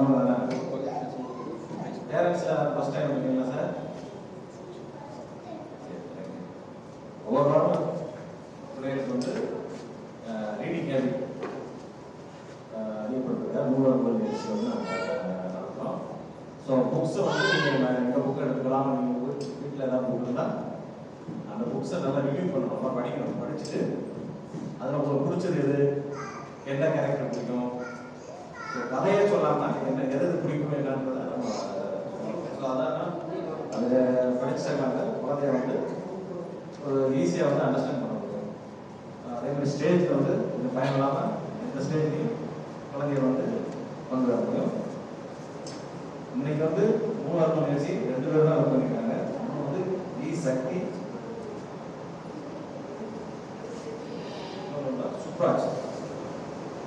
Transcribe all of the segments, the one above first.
தமிழ் தானே? பேரண்ட்ஸில் first time இருக்கீங்களா sir? ஒவ்வொரு வாரம் பிள்ளைகளுக்கு வந்து ரீடிங் ஹேபிட் அறியப்படுறதுக்காக நூலகங்கள் நிகழ்ச்சி வந்து நாங்கள் நடத்துகிறோம். ஸோ புக்ஸை வந்து நீங்கள் எங்கள் புக்கை எடுத்துக்கலாம். நீங்கள் வீட்டில் ஏதாவது புக் இருந்தால் அந்த புக்ஸை நல்லா ரிவ்யூ பண்ணணும், நல்லா படிக்கணும். படிச்சுட்டு அதில் உங்களுக்கு பிடிச்சது எது, என்ன கேரக்டர் பிடிக்கும், கதையே சொல்லாமல் என்ன எது பிடிக்கும் என்னன்றதை நம்ம ஸோ அதான் அது படிச்சாங்க குழந்தைய வந்து ஒரு ஈஸியாக வந்து அண்டர்ஸ்டாண்ட் பண்ண முடியும். அதே மாதிரி ஸ்டேஜில் வந்து இது பயம் இல்லாமல் இந்த ஸ்டேஜ்லையும் குழந்தைய வந்து கொண்டு வர முடியும். இன்னைக்கு வந்து 3 நிகழ்ச்சி 2 பேர் தான் ஒர்க் பண்ணியிருக்காங்க. ஒன்று வந்து சக்தி, சுப்ராஜ்,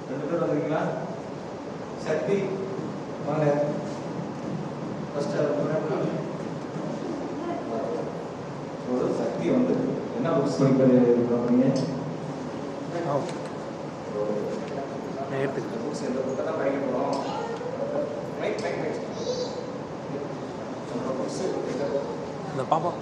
2 பேர் வந்துருக்கீங்களா? சக்தி வாங்க. ஃபர்ஸ்ட் ஒரு சக்தி வந்து என்ன புக்ஸ் படிக்கிறது பண்ணீங்க? புக்ஸ் எந்த புக்கை தான் படிக்க போகிறோம்? இந்த பாப்பா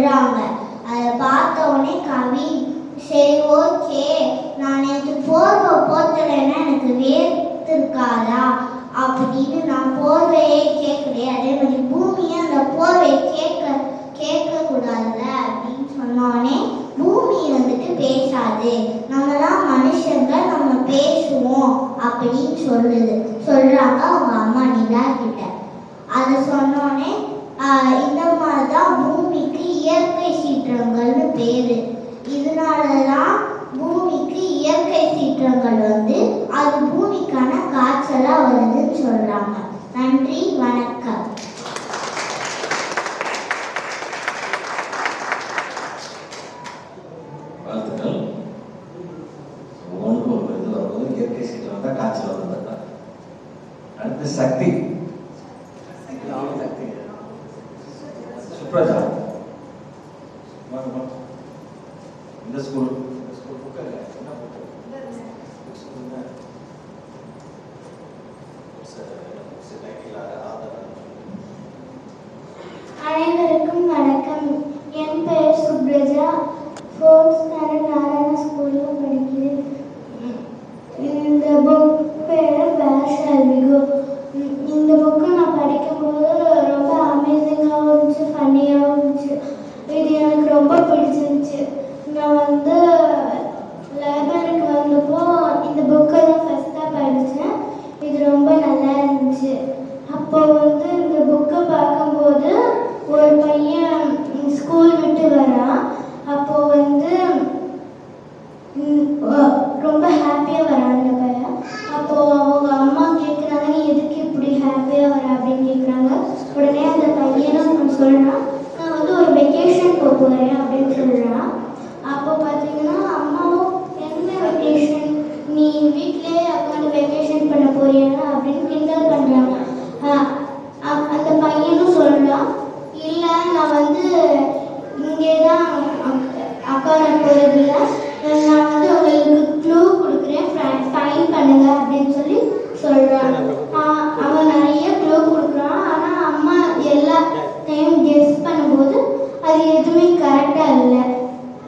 சொல்றாங்க. அதை பார்த்த உடனே கவி சரி ஓகே நான் நேற்று போர்வை போத்தலைன்னா எனக்கு வேர்த்திருக்காதா அப்படின்னு நான் போர்வையே கேட்குறேன், அதே மாதிரி பூமியை அந்த போர்வையை கேட்கக்கூடாதுல்ல அப்படின்னு சொன்னோடனே பூமி வந்துட்டு பேசாது, நம்மலாம் மனுஷங்க, நம்ம பேசுவோம் அப்படின்னு சொல்றாங்க அவங்க அம்மா நிலா கிட்ட. அதை சொன்னோடனே இந்த மாதிரி தான் பூமிக்கு இயற்கை சீற்றங்கள்னு பேரு. இதனாலதான் பூமிக்கு இயற்கை சீற்றங்கள் வந்து அது பூமிக்கான காய்ச்சலா வருதுன்னு சொல்றாங்க. நன்றி, வணக்கம். வாழ்த்துக்கள். ஒவ்வொன்றும் ஒரு இது வரும்போது இயற்கை சீற்றம் வந்தால் காய்ச்சல் வருது. அடுத்து சக்தி. சுப்ரஜா இந்த ஸ்கூல் புக்கு என்ன புக்கு? அனைவருக்கும் வணக்கம். என் பெயர் சுப்ரஜா. 4th ஸ்டாண்டர்ட் நாராயண ஸ்கூலில் படிக்கிறேன். இந்த புக் பேர் வேர் ஷால் வி கோ. இந்த புக்கு நான் படிக்கும்போது ரொம்ப அமேசிங்காகவும் இருந்துச்சு, ஃபன்னியாகவும் இருந்துச்சு. இது எனக்கு ரொம்ப பிடிச்சிருந்துச்சு. நான் வந்து லைப்ரரிக்கு வந்தப்போ இந்த புக்கை தான் ஃபஸ்ட்டாக படித்தேன். இது ரொம்ப நல்லா இருந்துச்சு. அப்போ வந்து இந்த புக்கை பார்க்கும்போது ஒரு பையன் ஸ்கூல் விட்டு வரான். அப்போ வந்து ரொம்ப ஹாப்பியாக வரான் அந்த பையன். அப்போது அவங்க அம்மா கேட்குறாங்க, நீ எதுக்கு இப்படி ஹாப்பியாக வர அப்படின்னு கேட்குறாங்க. உடனே அந்த பையனும் சொல்கிறான், நான் வந்து ஒரு வெக்கேஷன் போக போகிறேன் அப்படின்னு சொல்கிறான். அப்போ பார்த்தீங்கன்னா அம்மாவும், என்ன வெக்கேஷன், நீ வீட்டிலே உட்காந்து வெக்கேஷன் பண்ண போறியா அப்படின்னு கிண்டல் பண்ணுறாங்க. அந்த பையனும் சொல்கிறான், இல்லை நான் வந்து இங்கே தான் உட்கார போகிறதில்ல, நான் வந்து உங்களுக்கு க்ளூ கொடுக்குறேன், ஃபைன் பண்ணுங்க அப்படின்னு சொல்லி சொல்கிறான். அவன் நிறைய க்ளூ கொடுக்குறான். ஆனால் அம்மா எல்லா டைம் கெஸ் பண்ணும்போது அது எதுவுமே கரெக்டாக இல்லை.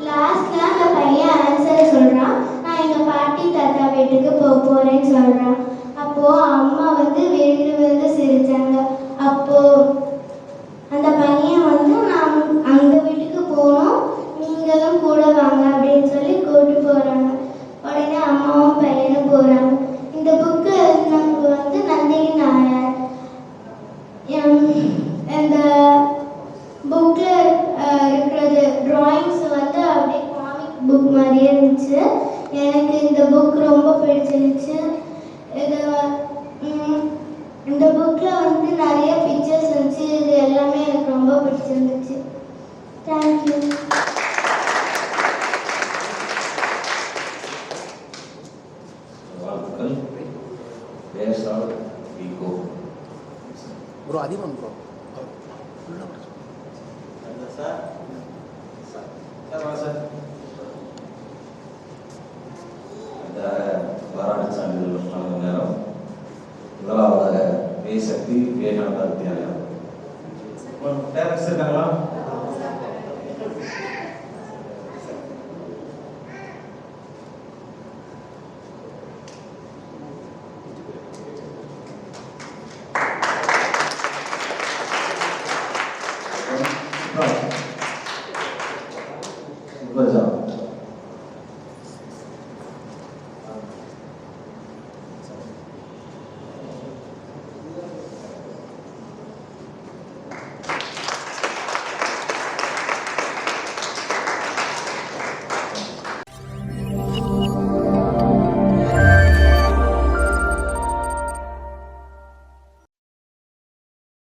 லாஸ்ட்டில் அந்த பையன் ஆன்சரை சொல்கிறான், நான் எங்கள் பாட்டி தாத்தா வீட்டுக்கு போகிறேன்னு சொல்கிறான். அப்போது அம்மா வந்து விழுந்து சிரித்தாங்க. அப்போது அந்த பையன் வந்து நான் அந்த வீட்டுக்கு போகணும், நீங்களும் கூட வாங்க அப்படின்னு சொல்லி கூப்பிட்டு போகிறாங்க. உடனே அம்மாவும் பையனும் போகிறாங்க. இந்த புக்கு எழுதினவங்க வந்து நந்தினி நாயர். அந்த புக்கில் இருக்கிறது ட்ராயிங்ஸ் வந்து அப்படியே காமிக் புக் மாதிரியே இருந்துச்சு. எனக்கு இந்த புக் ரொம்ப பிடிச்சிருந்துச்சு. இந்த புக்கில் வந்து நிறைய பிக்சர்ஸ் இருந்துச்சு. இது எல்லாமே எனக்கு ரொம்ப பிடிச்சிருந்துச்சு. தேங்க்யூ. வாழ்த்துக்கள். வேர் ஷால் வி கோ. ப்ரோ அதிகம் ப்ரோ சார் சார் இந்த பாராட்டு சான்றிதழ் வழங்கும் நேரம். முதலாவதாக வே சக்தி விவேகானந்தா வித்யாலயம். பேரண்ட்ஸ் இருக்காங்களா?